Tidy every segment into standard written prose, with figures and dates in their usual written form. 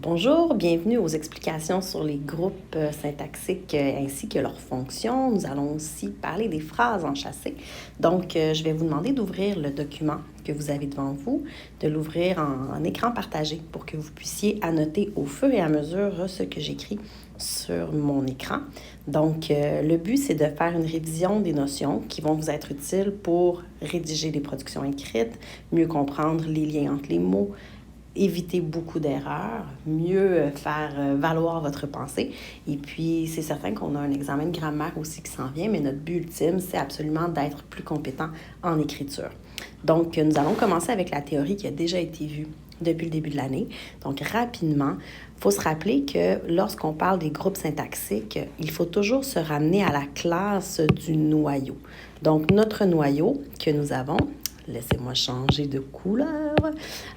Bonjour, bienvenue aux explications sur les groupes syntaxiques ainsi que leurs fonctions. Nous allons aussi parler des phrases enchâssées. Donc, je vais vous demander d'ouvrir le document que vous avez devant vous, de l'ouvrir en écran partagé pour que vous puissiez annoter au fur et à mesure ce que j'écris sur mon écran. Donc, le but, c'est de faire une révision des notions qui vont vous être utiles pour rédiger des productions écrites, mieux comprendre les liens entre les mots, éviter beaucoup d'erreurs, mieux faire valoir votre pensée. Et puis, c'est certain qu'on a un examen de grammaire aussi qui s'en vient, mais notre but ultime, c'est absolument d'être plus compétent en écriture. Donc, nous allons commencer avec la théorie qui a déjà été vue depuis le début de l'année. Donc, rapidement, il faut se rappeler que lorsqu'on parle des groupes syntaxiques, il faut toujours se ramener à la classe du noyau. Donc, notre noyau que nous avons, laissez-moi changer de couleur.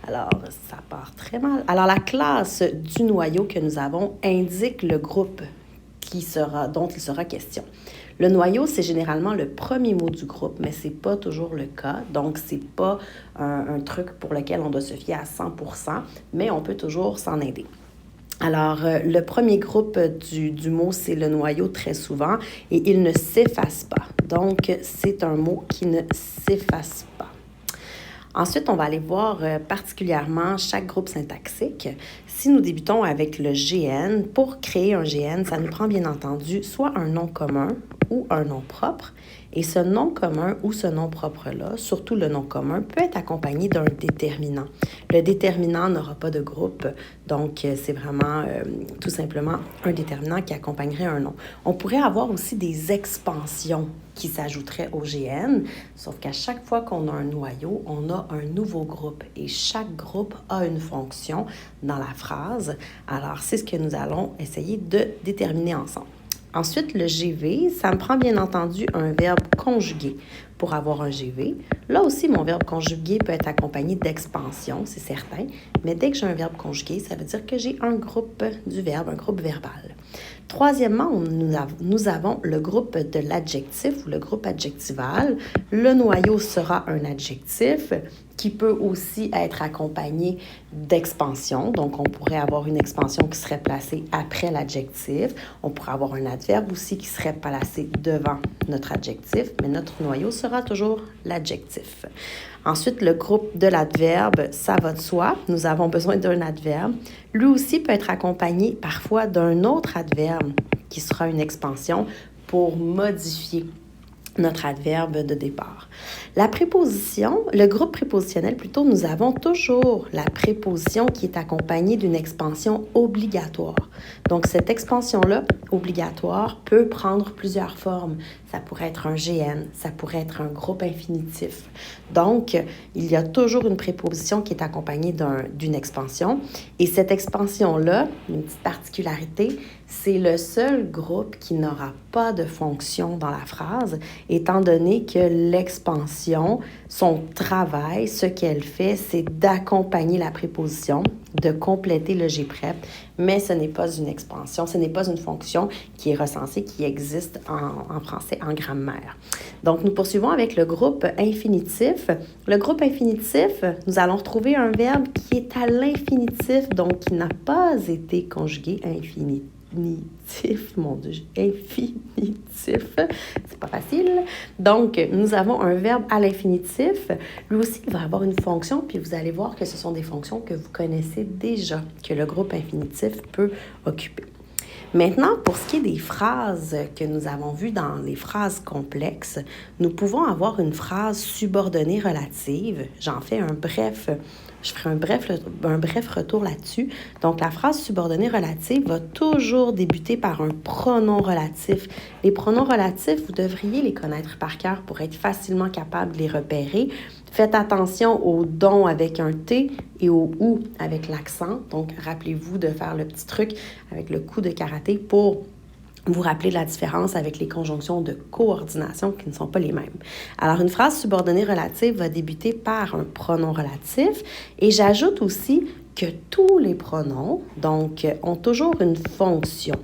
Alors, ça part très mal. Alors, la classe du noyau que nous avons indique le groupe dont il sera question. Le noyau, c'est généralement le premier mot du groupe, mais ce n'est pas toujours le cas. Donc, ce n'est pas un truc pour lequel on doit se fier à 100%, mais on peut toujours s'en aider. Alors, le premier groupe du mot, c'est le noyau très souvent, et il ne s'efface pas. Donc, c'est un mot qui ne s'efface pas. Ensuite, on va aller voir particulièrement chaque groupe syntaxique. Si nous débutons avec le GN, pour créer un GN, ça nous prend bien entendu soit un nom commun ou un nom propre. Et ce nom commun ou ce nom propre-là, surtout le nom commun, peut être accompagné d'un déterminant. Le déterminant n'aura pas de groupe, donc c'est vraiment tout simplement un déterminant qui accompagnerait un nom. On pourrait avoir aussi des expansions qui s'ajouteraient au GN, sauf qu'à chaque fois qu'on a un noyau, on a un nouveau groupe et chaque groupe a une fonction dans la phrase. Alors, c'est ce que nous allons essayer de déterminer ensemble. Ensuite, le GV, ça me prend bien entendu un verbe conjugué pour avoir un GV. Là aussi, mon verbe conjugué peut être accompagné d'expansion, c'est certain, mais dès que j'ai un verbe conjugué, ça veut dire que j'ai un groupe du verbe, un groupe verbal. Troisièmement, nous avons le groupe de l'adjectif ou le groupe adjectival. Le noyau sera un adjectif qui peut aussi être accompagné d'expansion. Donc, on pourrait avoir une expansion qui serait placée après l'adjectif. On pourrait avoir un adverbe aussi qui serait placé devant notre adjectif, mais notre noyau sera toujours l'adjectif. Ensuite, le groupe de l'adverbe, ça va de soi. Nous avons besoin d'un adverbe. Lui aussi peut être accompagné parfois d'un autre adverbe qui sera une expansion pour modifier notre adverbe de départ. La préposition, le groupe prépositionnel plutôt, nous avons toujours la préposition qui est accompagnée d'une expansion obligatoire. Donc, cette expansion-là, obligatoire, peut prendre plusieurs formes. Ça pourrait être un GN, ça pourrait être un groupe infinitif. Donc, il y a toujours une préposition qui est accompagnée d'une expansion. Et cette expansion-là, une petite particularité, c'est le seul groupe qui n'aura pas de fonction dans la phrase, étant donné que l'expansion, son travail, ce qu'elle fait, c'est d'accompagner la préposition, de compléter le G prep, mais ce n'est pas une expansion, ce n'est pas une fonction qui est recensée, qui existe en français, en grammaire. Donc, nous poursuivons avec le groupe infinitif. Le groupe infinitif, nous allons retrouver un verbe qui est à l'infinitif, donc qui n'a pas été conjugué infinitif. Mon Dieu, infinitif, c'est pas facile. Donc, nous avons un verbe à l'infinitif. Lui aussi, il va avoir une fonction, puis vous allez voir que ce sont des fonctions que vous connaissez déjà, que le groupe infinitif peut occuper. Maintenant, pour ce qui est des phrases que nous avons vues dans les phrases complexes, nous pouvons avoir une phrase subordonnée relative. Je ferai un bref retour là-dessus. Donc, la phrase subordonnée relative va toujours débuter par un pronom relatif. Les pronoms relatifs, vous devriez les connaître par cœur pour être facilement capable de les repérer. Faites attention au « don » avec un T et au « ou » avec l'accent. Donc, rappelez-vous de faire le petit truc avec le coup de karaté pour vous rappeler la différence avec les conjonctions de coordination qui ne sont pas les mêmes. Alors, une phrase subordonnée relative va débuter par un pronom relatif et j'ajoute aussi que tous les pronoms, donc, ont toujours une fonction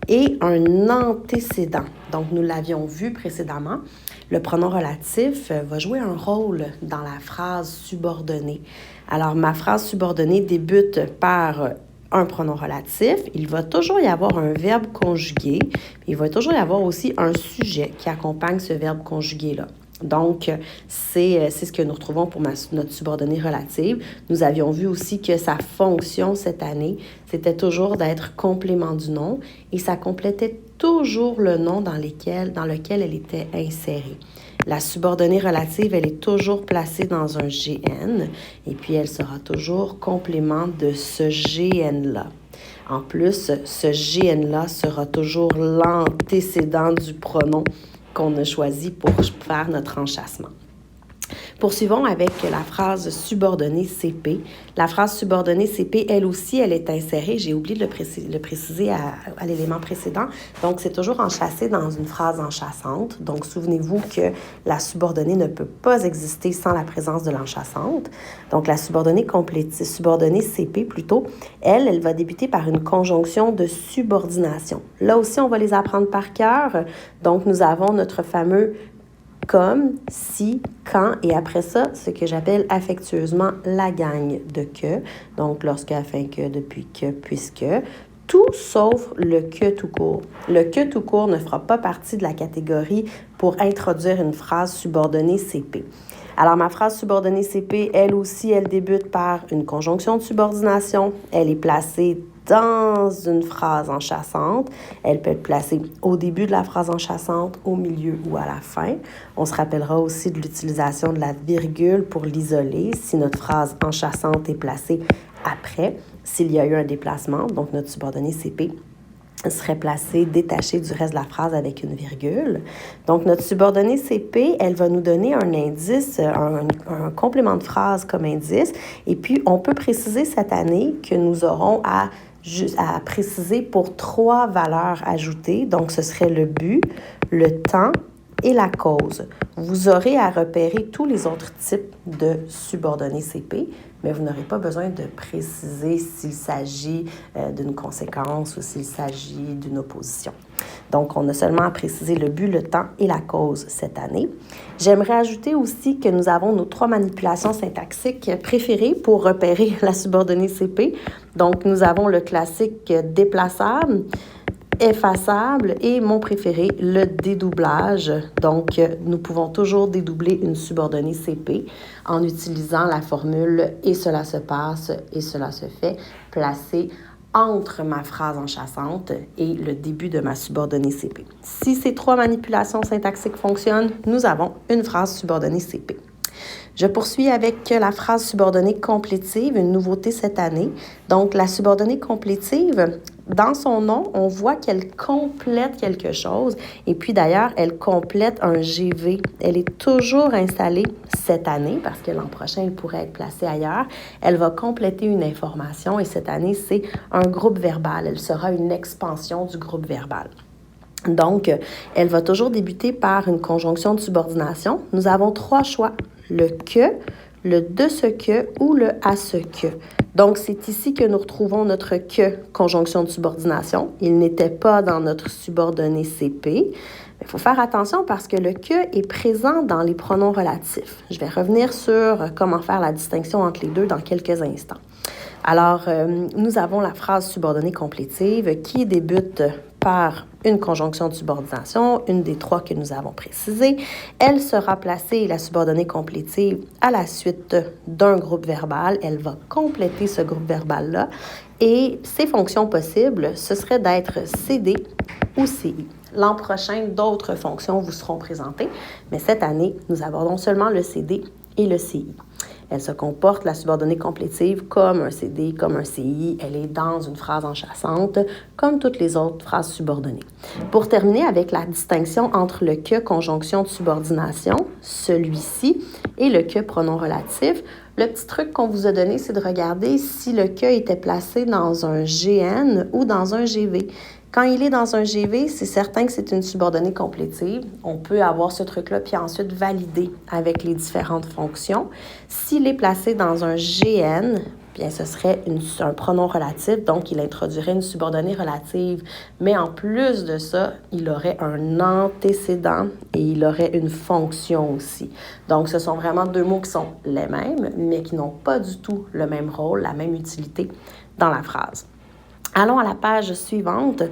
et un antécédent. Donc, nous l'avions vu précédemment. Le pronom relatif va jouer un rôle dans la phrase subordonnée. Alors, ma phrase subordonnée débute par un pronom relatif, il va toujours y avoir un verbe conjugué, il va toujours y avoir aussi un sujet qui accompagne ce verbe conjugué-là. Donc, c'est ce que nous retrouvons pour notre subordonnée relative. Nous avions vu aussi que sa fonction cette année, c'était toujours d'être complément du nom et ça complétait toujours le nom dans lequel elle était insérée. La subordonnée relative, elle est toujours placée dans un GN et puis elle sera toujours complément de ce GN-là. En plus, ce GN-là sera toujours l'antécédent du pronom qu'on a choisi pour faire notre enchâssement. Poursuivons avec la phrase subordonnée CP. La phrase subordonnée CP, elle aussi, elle est insérée. J'ai oublié de le préciser à l'élément précédent. Donc, c'est toujours enchâssé dans une phrase enchâssante. Donc, souvenez-vous que la subordonnée ne peut pas exister sans la présence de l'enchâssante. Donc, la subordonnée CP plutôt, elle va débuter par une conjonction de subordination. Là aussi, on va les apprendre par cœur. Donc, nous avons notre fameux comme, si, quand, et après ça, ce que j'appelle affectueusement la gagne de que. Donc, lorsque, afin que, depuis que, puisque. Tout sauf le que tout court. Le que tout court ne fera pas partie de la catégorie pour introduire une phrase subordonnée CP. Alors, ma phrase subordonnée CP, elle aussi, elle débute par une conjonction de subordination. Elle est placée dans une phrase enchâssante. Elle peut être placée au début de la phrase enchâssante, au milieu ou à la fin. On se rappellera aussi de l'utilisation de la virgule pour l'isoler si notre phrase enchâssante est placée après, s'il y a eu un déplacement, donc notre subordonnée CP serait placée détachée du reste de la phrase avec une virgule. Donc, notre subordonnée CP, elle va nous donner un indice, un complément de phrase comme indice. Et puis, on peut préciser cette année que nous aurons à préciser pour 3 valeurs ajoutées. Donc, ce serait le but, le temps et la cause. Vous aurez à repérer tous les autres types de subordonnées CP, mais vous n'aurez pas besoin de préciser s'il s'agit d'une conséquence ou s'il s'agit d'une opposition. Donc, on a seulement à préciser le but, le temps et la cause cette année. J'aimerais ajouter aussi que nous avons nos 3 manipulations syntaxiques préférées pour repérer la subordonnée CP. Donc, nous avons le classique déplaçable, effaçable et mon préféré, le dédoublage. Donc, nous pouvons toujours dédoubler une subordonnée CP en utilisant la formule « et cela se passe et cela se fait » placée entre ma phrase enchâssante et le début de ma subordonnée CP. Si ces 3 manipulations syntaxiques fonctionnent, nous avons une phrase subordonnée CP. Je poursuis avec la phrase subordonnée complétive, une nouveauté cette année. Donc, la subordonnée complétive, dans son nom, on voit qu'elle complète quelque chose. Et puis d'ailleurs, elle complète un GV. Elle est toujours installée cette année, parce que l'an prochain, elle pourrait être placée ailleurs. Elle va compléter une information et cette année, c'est un groupe verbal. Elle sera une expansion du groupe verbal. Donc, elle va toujours débuter par une conjonction de subordination. Nous avons 3 choix, le que, le de ce que ou le à ce que. Donc, c'est ici que nous retrouvons notre que, conjonction de subordination. Il n'était pas dans notre subordonnée CP. Il faut faire attention parce que le que est présent dans les pronoms relatifs. Je vais revenir sur comment faire la distinction entre les deux dans quelques instants. Alors, nous avons la phrase subordonnée complétive qui débute par une conjonction de subordination, une des 3 que nous avons précisées. Elle sera placée, la subordonnée complétive, à la suite d'un groupe verbal. Elle va compléter ce groupe verbal-là. Et ses fonctions possibles, ce serait d'être CD ou CI. L'an prochain, d'autres fonctions vous seront présentées, mais cette année, nous abordons seulement le CD et le CI. Elle se comporte, la subordonnée complétive, comme un CD, comme un CI. Elle est dans une phrase enchâssante, comme toutes les autres phrases subordonnées. Pour terminer avec la distinction entre le que conjonction de subordination, celui-ci, et le que pronom relatif, le petit truc qu'on vous a donné, c'est de regarder si le que était placé dans un GN ou dans un GV. Quand il est dans un GV, c'est certain que c'est une subordonnée complétive. On peut avoir ce truc-là, puis ensuite valider avec les différentes fonctions. S'il est placé dans un GN, bien, ce serait un pronom relatif, donc il introduirait une subordonnée relative. Mais en plus de ça, il aurait un antécédent et il aurait une fonction aussi. Donc, ce sont vraiment 2 mots qui sont les mêmes, mais qui n'ont pas du tout le même rôle, la même utilité dans la phrase. Allons à la page suivante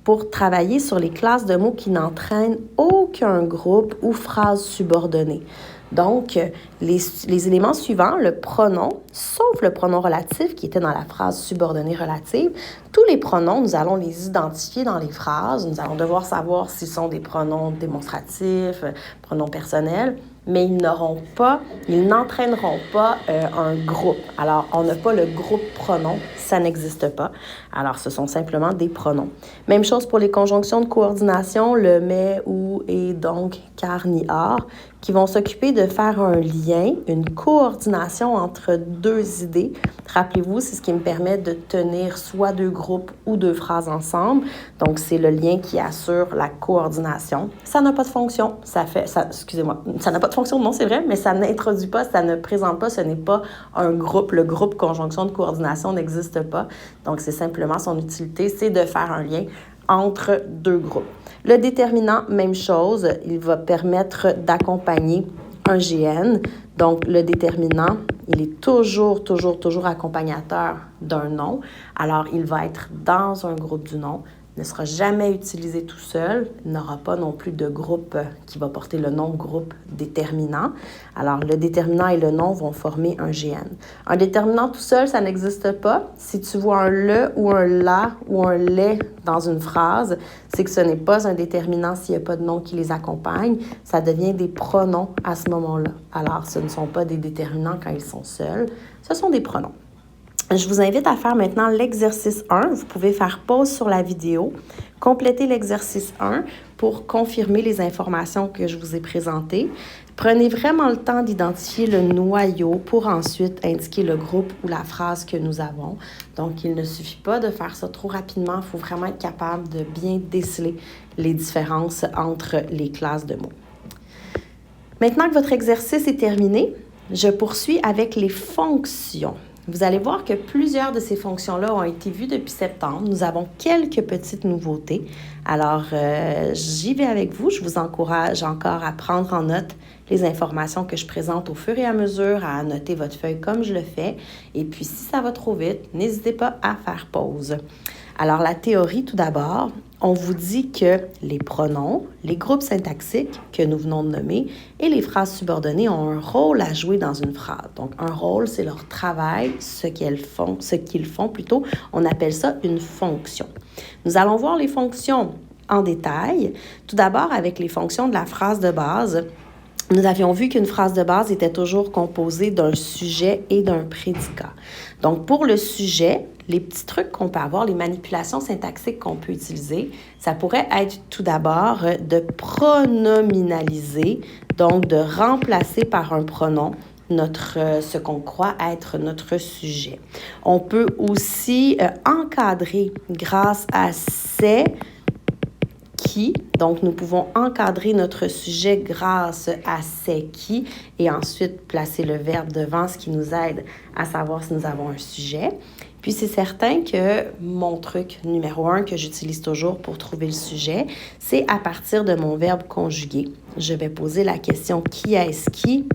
pour travailler sur les classes de mots qui n'entraînent aucun groupe ou phrase subordonnée. Donc, les éléments suivants, le pronom, sauf le pronom relatif qui était dans la phrase subordonnée relative, tous les pronoms, nous allons les identifier dans les phrases. Nous allons devoir savoir s'ils sont des pronoms démonstratifs, pronoms personnels, mais ils n'entraîneront pas un groupe. Alors, on n'a pas le groupe pronom, ça n'existe pas. Alors, ce sont simplement des pronoms. Même chose pour les conjonctions de coordination, le mais, ou, et, donc, car, ni, or, qui vont s'occuper de faire un lien, une coordination entre deux idées. Rappelez-vous, c'est ce qui me permet de tenir soit deux groupes ou deux phrases ensemble. Donc, c'est le lien qui assure la coordination. Ça n'a pas de fonction. Ça n'a pas de fonction, non, c'est vrai, mais ça n'introduit pas, ça ne présente pas, ce n'est pas un groupe. Le groupe conjonction de coordination n'existe pas. Donc, c'est simplement son utilité, c'est de faire un lien entre deux groupes. Le déterminant, même chose, il va permettre d'accompagner un GN. Donc, le déterminant, il est toujours accompagnateur d'un nom. Alors, il va être dans un groupe du nom, ne sera jamais utilisé tout seul, n'aura pas non plus de groupe qui va porter le nom groupe déterminant. Alors, le déterminant et le nom vont former un GN. Un déterminant tout seul, ça n'existe pas. Si tu vois un le ou un la ou un les dans une phrase, c'est que ce n'est pas un déterminant s'il n'y a pas de nom qui les accompagne. Ça devient des pronoms à ce moment-là. Alors, ce ne sont pas des déterminants quand ils sont seuls, ce sont des pronoms. Je vous invite à faire maintenant l'exercice 1. Vous pouvez faire pause sur la vidéo, compléter l'exercice 1 pour confirmer les informations que je vous ai présentées. Prenez vraiment le temps d'identifier le noyau pour ensuite indiquer le groupe ou la phrase que nous avons. Donc, il ne suffit pas de faire ça trop rapidement. Il faut vraiment être capable de bien déceler les différences entre les classes de mots. Maintenant que votre exercice est terminé, je poursuis avec les fonctions. Vous allez voir que plusieurs de ces fonctions-là ont été vues depuis septembre. Nous avons quelques petites nouveautés. Alors, j'y vais avec vous. Je vous encourage encore à prendre en note les informations que je présente au fur et à mesure, à annoter votre feuille comme je le fais. Et puis, si ça va trop vite, n'hésitez pas à faire pause. Alors, la théorie, tout d'abord, on vous dit que les pronoms, les groupes syntaxiques que nous venons de nommer et les phrases subordonnées ont un rôle à jouer dans une phrase. Donc, un rôle, c'est leur travail, ce qu'ils font plutôt. On appelle ça une fonction. Nous allons voir les fonctions en détail. Tout d'abord, avec les fonctions de la phrase de base, nous avions vu qu'une phrase de base était toujours composée d'un sujet et d'un prédicat. Donc, pour le sujet, les petits trucs qu'on peut avoir, les manipulations syntaxiques qu'on peut utiliser, ça pourrait être tout d'abord de pronominaliser, donc de remplacer par un pronom ce qu'on croit être notre sujet. On peut aussi encadrer grâce à ces qui. Donc, nous pouvons encadrer notre sujet grâce à c'est qui et ensuite placer le verbe devant, ce qui nous aide à savoir si nous avons un sujet. Puis, c'est certain que mon truc numéro 1 que j'utilise toujours pour trouver le sujet, c'est à partir de mon verbe conjugué. Je vais poser la question qui est-ce qui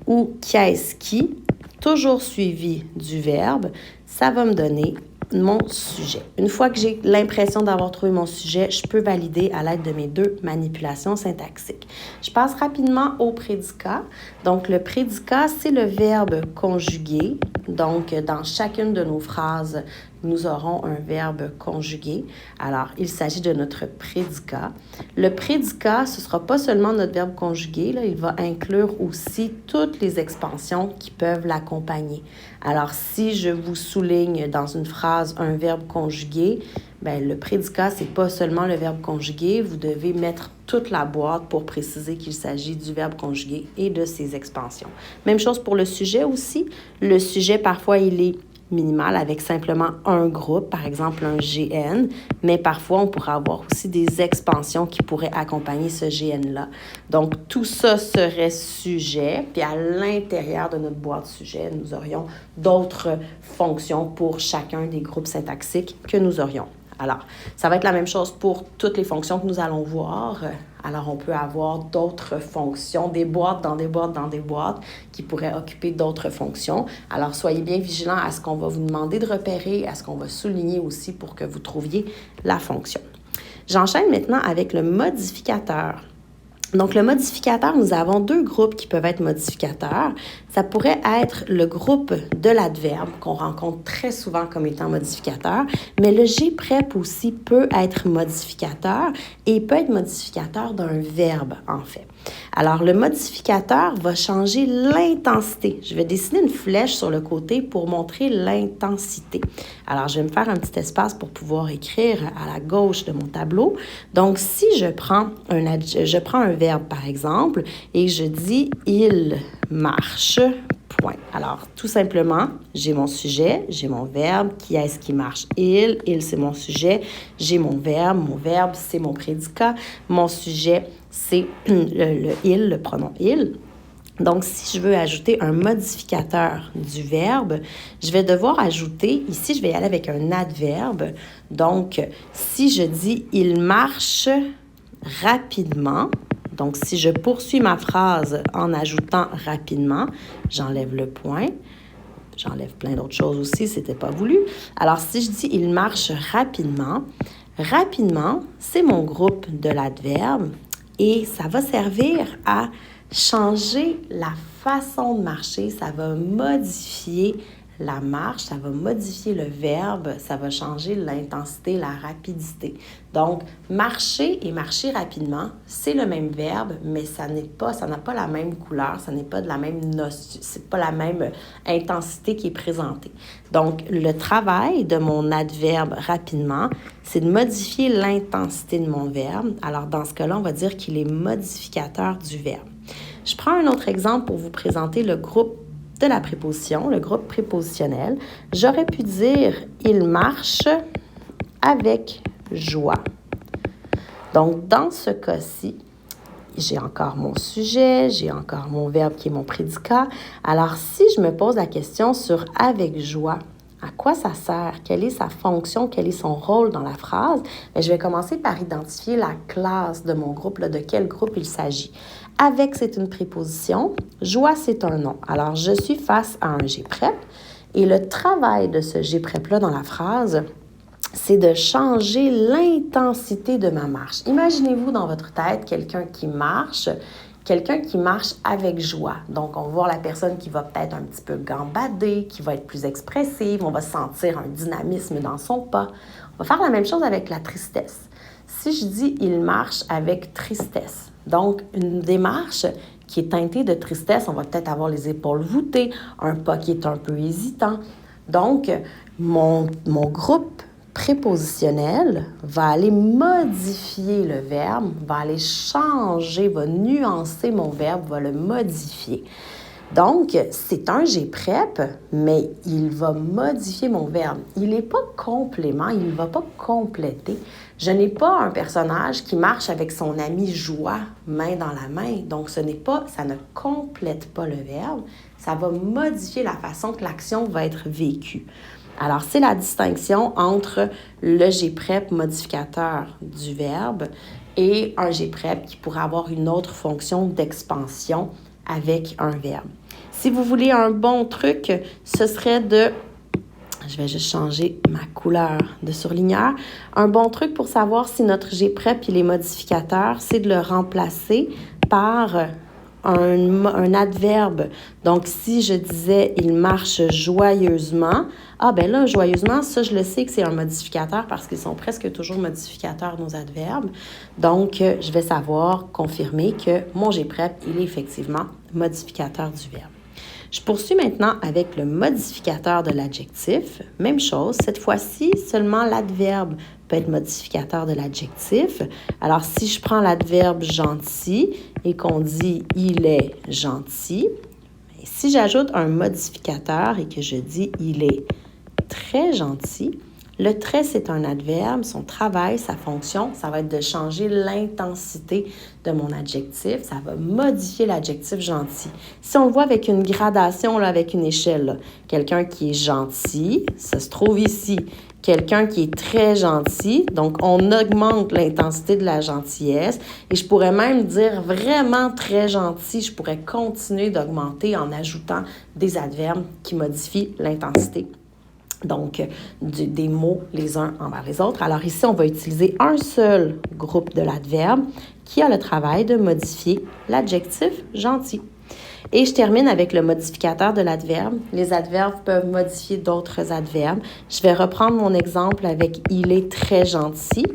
ou qui est-ce qui, toujours suivi du verbe. Ça va me donner mon sujet. Une fois que j'ai l'impression d'avoir trouvé mon sujet, je peux valider à l'aide de mes deux manipulations syntaxiques. Je passe rapidement au prédicat. Donc, le prédicat, c'est le verbe conjugué. Donc, dans chacune de nos phrases, nous aurons un verbe conjugué. Alors, il s'agit de notre prédicat. Le prédicat, ce ne sera pas seulement notre verbe conjugué, là, il va inclure aussi toutes les expansions qui peuvent l'accompagner. Alors, si je vous souligne dans une phrase un verbe conjugué, bien, le prédicat, ce n'est pas seulement le verbe conjugué. Vous devez mettre toute la boîte pour préciser qu'il s'agit du verbe conjugué et de ses expansions. Même chose pour le sujet aussi. Le sujet, parfois, il est minimal avec simplement un groupe, par exemple un GN, mais parfois on pourrait avoir aussi des expansions qui pourraient accompagner ce GN-là. Donc tout ça serait sujet, puis à l'intérieur de notre boîte sujet, nous aurions d'autres fonctions pour chacun des groupes syntaxiques que nous aurions. Alors, ça va être la même chose pour toutes les fonctions que nous allons voir. Alors, on peut avoir d'autres fonctions, des boîtes dans des boîtes dans des boîtes qui pourraient occuper d'autres fonctions. Alors, soyez bien vigilants à ce qu'on va vous demander de repérer, à ce qu'on va souligner aussi pour que vous trouviez la fonction. J'enchaîne maintenant avec le modificateur. Donc, le modificateur, nous avons deux groupes qui peuvent être modificateurs. Ça pourrait être le groupe de l'adverbe qu'on rencontre très souvent comme étant modificateur, mais le G-prep aussi peut être modificateur et peut être modificateur d'un verbe, en fait. Alors, le modificateur va changer l'intensité. Je vais dessiner une flèche sur le côté pour montrer l'intensité. Alors, je vais me faire un petit espace pour pouvoir écrire à la gauche de mon tableau. Donc, si je prends un verbe, par exemple, et je dis « il marche », point. Alors, tout simplement, j'ai mon sujet, j'ai mon verbe, qui est-ce qui marche? Il, c'est mon sujet, j'ai mon verbe, c'est mon prédicat, mon sujet, c'est le il, le pronom il. Donc, si je veux ajouter un modificateur du verbe, je vais devoir ajouter, ici, je vais y aller avec un adverbe. Donc, si je dis « il marche rapidement », donc si je poursuis ma phrase en ajoutant « rapidement », j'enlève le point. J'enlève plein d'autres choses aussi, c'était pas voulu. Alors, si je dis « il marche rapidement », rapidement, c'est mon groupe de l'adverbe et ça va servir à changer la façon de marcher, ça va modifier la marche, ça va modifier le verbe, ça va changer l'intensité, la rapidité. Donc, marcher et marcher rapidement, c'est le même verbe, mais ça n'a pas la même couleur, ça n'est pas de la même notion, c'est pas la même intensité qui est présentée. Donc, le travail de mon adverbe rapidement, c'est de modifier l'intensité de mon verbe. Alors, dans ce cas-là, on va dire qu'il est modificateur du verbe. Je prends un autre exemple pour vous présenter le groupe de la préposition, le groupe prépositionnel. J'aurais pu dire « il marche avec joie ». Donc, dans ce cas-ci, j'ai encore mon sujet, j'ai encore mon verbe qui est mon prédicat. Alors, si je me pose la question sur « avec joie », à quoi ça sert? Quelle est sa fonction? Quel est son rôle dans la phrase? Bien, je vais commencer par identifier la classe de mon groupe, de quel groupe il s'agit. Avec, c'est une préposition. Joie, c'est un nom. Alors, je suis face à un G-prep. Et le travail de ce G-prep-là dans la phrase, c'est de changer l'intensité de ma marche. Imaginez-vous dans votre tête quelqu'un qui marche avec joie. Donc, on va voir la personne qui va peut-être un petit peu gambader, qui va être plus expressive, on va sentir un dynamisme dans son pas. On va faire la même chose avec la tristesse. Si je dis « il marche avec tristesse », donc une démarche qui est teintée de tristesse, on va peut-être avoir les épaules voûtées, un pas qui est un peu hésitant. Donc, mon groupe prépositionnel va aller modifier le verbe, va aller changer, va nuancer mon verbe, va le modifier. Donc, c'est un G-prep, mais il va modifier mon verbe. Il n'est pas complément, il ne va pas compléter. Je n'ai pas un personnage qui marche avec son ami joie, main dans la main. Donc, ça ne complète pas le verbe, ça va modifier la façon que l'action va être vécue. Alors, c'est la distinction entre le G-prep modificateur du verbe et un G-prep qui pourrait avoir une autre fonction d'expansion avec un verbe. Si vous voulez un bon truc, ce serait je vais juste changer ma couleur de surligneur. Un bon truc pour savoir si notre G-prep il est modificateur, c'est de le remplacer par un adverbe. Donc, si je disais « il marche joyeusement », ben là, joyeusement, ça, je le sais que c'est un modificateur parce qu'ils sont presque toujours modificateurs, nos adverbes. Donc, je vais savoir confirmer que mon G-prep, il est effectivement modificateur du verbe. Je poursuis maintenant avec le modificateur de l'adjectif. Même chose, cette fois-ci, seulement l'adverbe peut être modificateur de l'adjectif. Alors, si je prends l'adverbe « gentil » et qu'on dit « il est gentil », si j'ajoute un modificateur et que je dis « il est très gentil », Le très, c'est un adverbe. Son travail, sa fonction, ça va être de changer l'intensité de mon adjectif. Ça va modifier l'adjectif gentil. Si on le voit avec une gradation, là, avec une échelle, là, quelqu'un qui est gentil, ça se trouve ici. Quelqu'un qui est très gentil, donc on augmente l'intensité de la gentillesse. Et je pourrais même dire vraiment très gentil. Je pourrais continuer d'augmenter en ajoutant des adverbes qui modifient l'intensité. Donc, des mots les uns envers les autres. Alors ici, on va utiliser un seul groupe de l'adverbe qui a le travail de modifier l'adjectif gentil. Et je termine avec le modificateur de l'adverbe. Les adverbes peuvent modifier d'autres adverbes. Je vais reprendre mon exemple avec « il est très gentil ».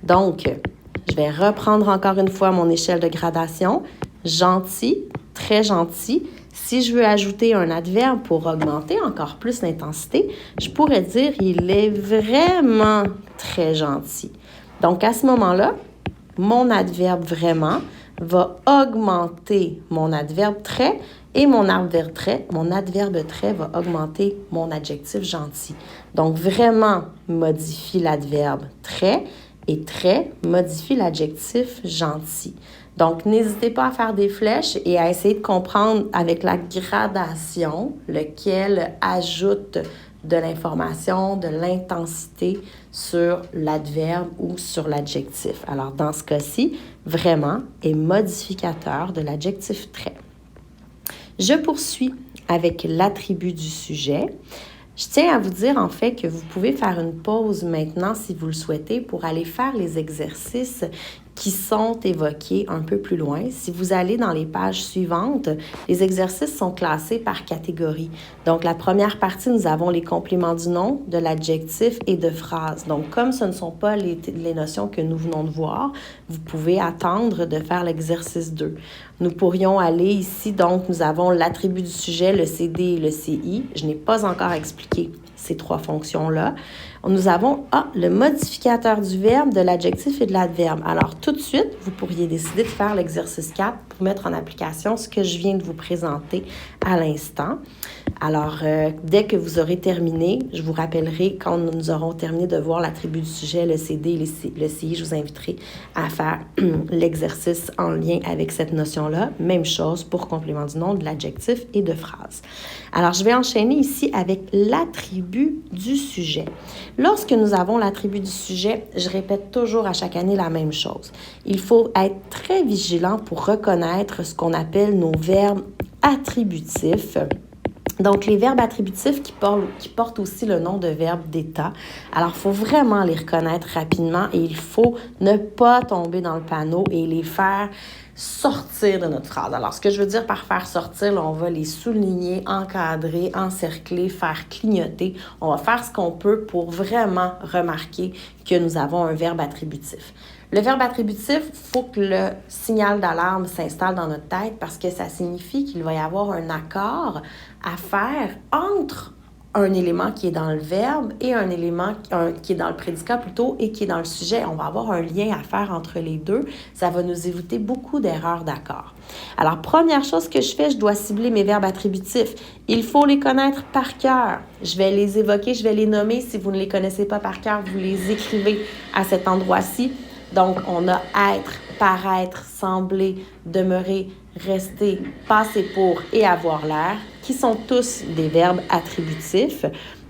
Donc, je vais reprendre encore une fois mon échelle de gradation. Gentil, très gentil. Si je veux ajouter un adverbe pour augmenter encore plus l'intensité, je pourrais dire « il est vraiment très gentil ». Donc, à ce moment-là, mon adverbe « vraiment » va augmenter mon adverbe « très » et mon adverbe « très » va augmenter mon adjectif « gentil ». Donc, « vraiment » modifie l'adverbe « très » et « très » modifie l'adjectif « gentil ». Donc, n'hésitez pas à faire des flèches et à essayer de comprendre avec la gradation lequel ajoute de l'information, de l'intensité sur l'adverbe ou sur l'adjectif. Alors, dans ce cas-ci, vraiment est modificateur de l'adjectif très. Je poursuis avec l'attribut du sujet. Je tiens à vous dire en fait que vous pouvez faire une pause maintenant si vous le souhaitez pour aller faire les exercices qui sont évoqués un peu plus loin. Si vous allez dans les pages suivantes, les exercices sont classés par catégorie. Donc, la première partie, nous avons les compléments du nom, de l'adjectif et de phrase. Donc, comme ce ne sont pas les notions que nous venons de voir, vous pouvez attendre de faire l'exercice 2. Nous pourrions aller ici, donc, nous avons l'attribut du sujet, le CD et le CI. Je n'ai pas encore expliqué ces trois fonctions-là. Nous avons le modificateur du verbe, de l'adjectif et de l'adverbe. Alors, tout de suite, vous pourriez décider de faire l'exercice 4 pour mettre en application ce que je viens de vous présenter à l'instant. Alors, dès que vous aurez terminé, je vous rappellerai quand nous aurons terminé de voir l'attribut du sujet, le CD et le CI, je vous inviterai à faire l'exercice en lien avec cette notion-là. Même chose pour complément du nom, de l'adjectif et de phrase. Alors, je vais enchaîner ici avec l'attribut du sujet. Lorsque nous avons l'attribut du sujet, je répète toujours à chaque année la même chose. Il faut être très vigilant pour reconnaître ce qu'on appelle nos verbes attributifs. Donc, les verbes attributifs qui portent aussi le nom de verbe d'état. Alors, il faut vraiment les reconnaître rapidement et il faut ne pas tomber dans le panneau et les faire sortir de notre phrase. Alors, ce que je veux dire par faire sortir, là, on va les souligner, encadrer, encercler, faire clignoter. On va faire ce qu'on peut pour vraiment remarquer que nous avons un verbe attributif. Le verbe attributif, il faut que le signal d'alarme s'installe dans notre tête parce que ça signifie qu'il va y avoir un accord à faire entre un élément qui est dans le verbe et un élément qui est dans le prédicat plutôt et qui est dans le sujet. On va avoir un lien à faire entre les deux. Ça va nous éviter beaucoup d'erreurs d'accord. Alors, première chose que je fais, je dois cibler mes verbes attributifs. Il faut les connaître par cœur. Je vais les évoquer, je vais les nommer. Si vous ne les connaissez pas par cœur, vous les écrivez à cet endroit-ci. Donc, on a être, paraître, sembler, demeurer, rester, passer pour et avoir l'air, qui sont tous des verbes attributifs.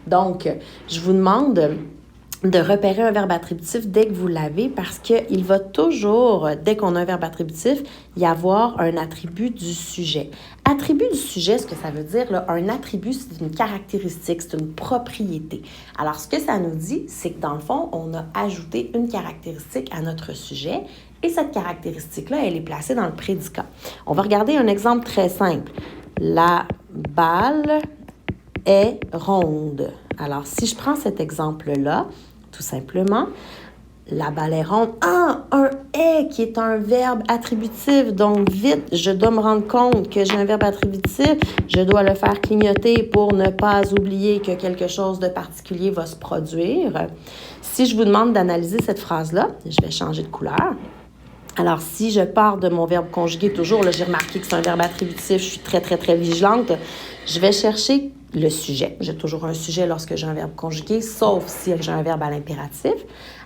Donc, je vous demande de repérer un verbe attributif dès que vous l'avez parce qu'il va toujours, dès qu'on a un verbe attributif, y avoir un attribut du sujet. Attribut du sujet, ce que ça veut dire, là, un attribut, c'est une caractéristique, c'est une propriété. Alors, ce que ça nous dit, c'est que dans le fond, on a ajouté une caractéristique à notre sujet et cette caractéristique-là, elle est placée dans le prédicat. On va regarder un exemple très simple. La balle est ronde. Alors, si je prends cet exemple-là, tout simplement, la balle est ronde. Un est qui est un verbe attributif. Donc, vite, je dois me rendre compte que j'ai un verbe attributif. Je dois le faire clignoter pour ne pas oublier que quelque chose de particulier va se produire. Si je vous demande d'analyser cette phrase-là, je vais changer de couleur. Alors, si je pars de mon verbe conjugué, toujours, là, j'ai remarqué que c'est un verbe attributif. Je suis très, très, très vigilante. Je vais chercher le sujet. J'ai toujours un sujet lorsque j'ai un verbe conjugué, sauf si j'ai un verbe à l'impératif.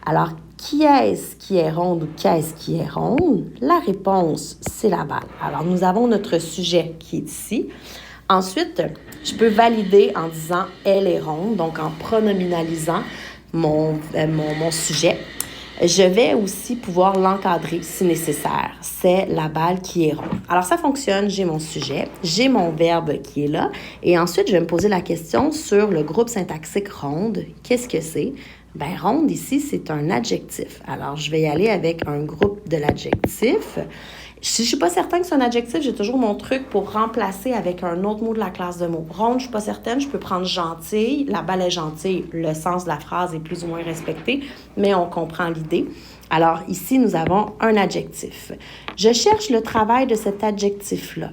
Alors, qui est-ce qui est ronde ou qu'est-ce qui est ronde? La réponse, c'est la balle. Alors, nous avons notre sujet qui est ici. Ensuite, je peux valider en disant « elle est ronde », donc en pronominalisant mon sujet. Je vais aussi pouvoir l'encadrer si nécessaire. C'est la balle qui est ronde. Alors, ça fonctionne. J'ai mon sujet, j'ai mon verbe qui est là. Et ensuite, je vais me poser la question sur le groupe syntaxique ronde. Qu'est-ce que c'est? Bien, ronde, ici, c'est un adjectif. Alors, je vais y aller avec un groupe de l'adjectif. Si je ne suis pas certaine que c'est un adjectif, j'ai toujours mon truc pour remplacer avec un autre mot de la classe de mots. Ronde, je ne suis pas certaine, je peux prendre gentille. La balle est gentille. Le sens de la phrase est plus ou moins respecté, mais on comprend l'idée. Alors, ici, nous avons un adjectif. Je cherche le travail de cet adjectif-là.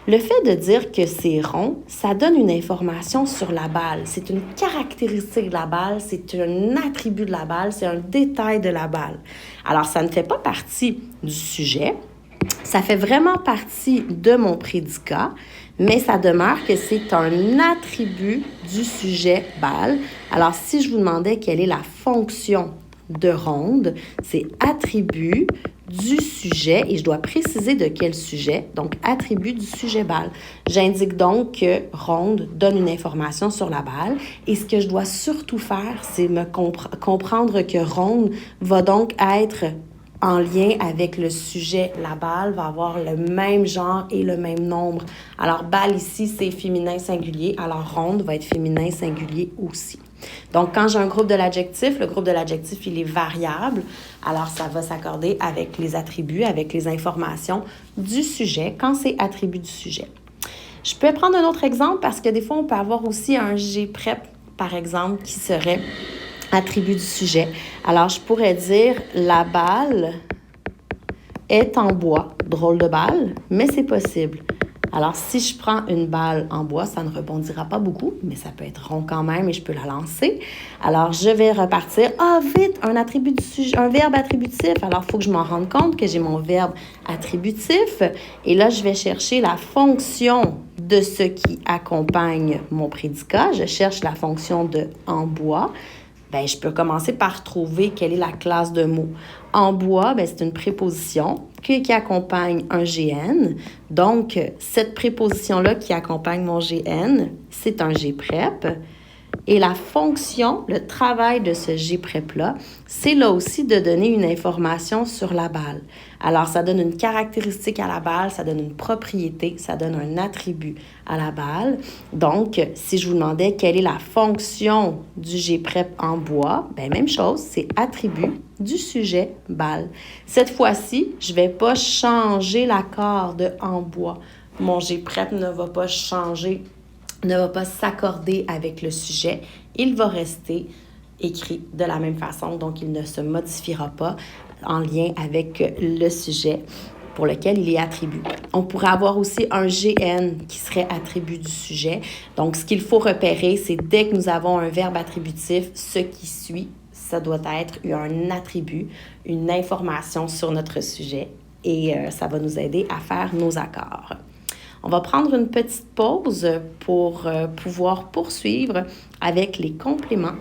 Le fait de dire que c'est rond, ça donne une information sur la balle. C'est une caractéristique de la balle, c'est un attribut de la balle, c'est un détail de la balle. Alors, ça ne fait pas partie du sujet. Ça fait vraiment partie de mon prédicat, mais ça demeure que c'est un attribut du sujet balle. Alors, si je vous demandais quelle est la fonction de ronde, c'est attribut du sujet, et je dois préciser de quel sujet, donc attribut du sujet balle. J'indique donc que ronde donne une information sur la balle, et ce que je dois surtout faire, c'est me comprendre que ronde va donc être en lien avec le sujet. La balle va avoir le même genre et le même nombre. Alors, balle ici, c'est féminin singulier. Alors, ronde va être féminin singulier aussi. Donc, quand j'ai un groupe de l'adjectif, le groupe de l'adjectif, il est variable. Alors, ça va s'accorder avec les attributs, avec les informations du sujet, quand c'est attribut du sujet. Je peux prendre un autre exemple parce que des fois, on peut avoir aussi un G prep, par exemple, qui serait attribut du sujet. Alors, je pourrais dire la balle est en bois. Drôle de balle, mais c'est possible. Alors, si je prends une balle en bois, ça ne rebondira pas beaucoup, mais ça peut être rond quand même et je peux la lancer. Alors, je vais repartir. Ah, vite, un attribut du sujet, un verbe attributif. Alors, il faut que je m'en rende compte que j'ai mon verbe attributif. Et là, je vais chercher la fonction de ce qui accompagne mon prédicat. Je cherche la fonction de en bois. Bien, je peux commencer par trouver quelle est la classe de mots. En bois, bien, c'est une préposition qui accompagne un GN. Donc, cette préposition-là qui accompagne mon GN, c'est un G-prep. Et la fonction, le travail de ce G-prep-là, c'est là aussi de donner une information sur la balle. Alors, ça donne une caractéristique à la balle, ça donne une propriété, ça donne un attribut à la balle. Donc, si je vous demandais quelle est la fonction du G-prep en bois, bien, même chose, c'est attribut du sujet balle. Cette fois-ci, je ne vais pas changer l'accord de en bois. Mon G-prep ne va pas changer, ne va pas s'accorder avec le sujet. Il va rester écrit de la même façon, donc il ne se modifiera pas en lien avec le sujet pour lequel il est attribut. On pourrait avoir aussi un GN qui serait attribut du sujet. Donc, ce qu'il faut repérer, c'est dès que nous avons un verbe attributif, ce qui suit, ça doit être un attribut, une information sur notre sujet et ça va nous aider à faire nos accords. On va prendre une petite pause pour pouvoir poursuivre avec les compléments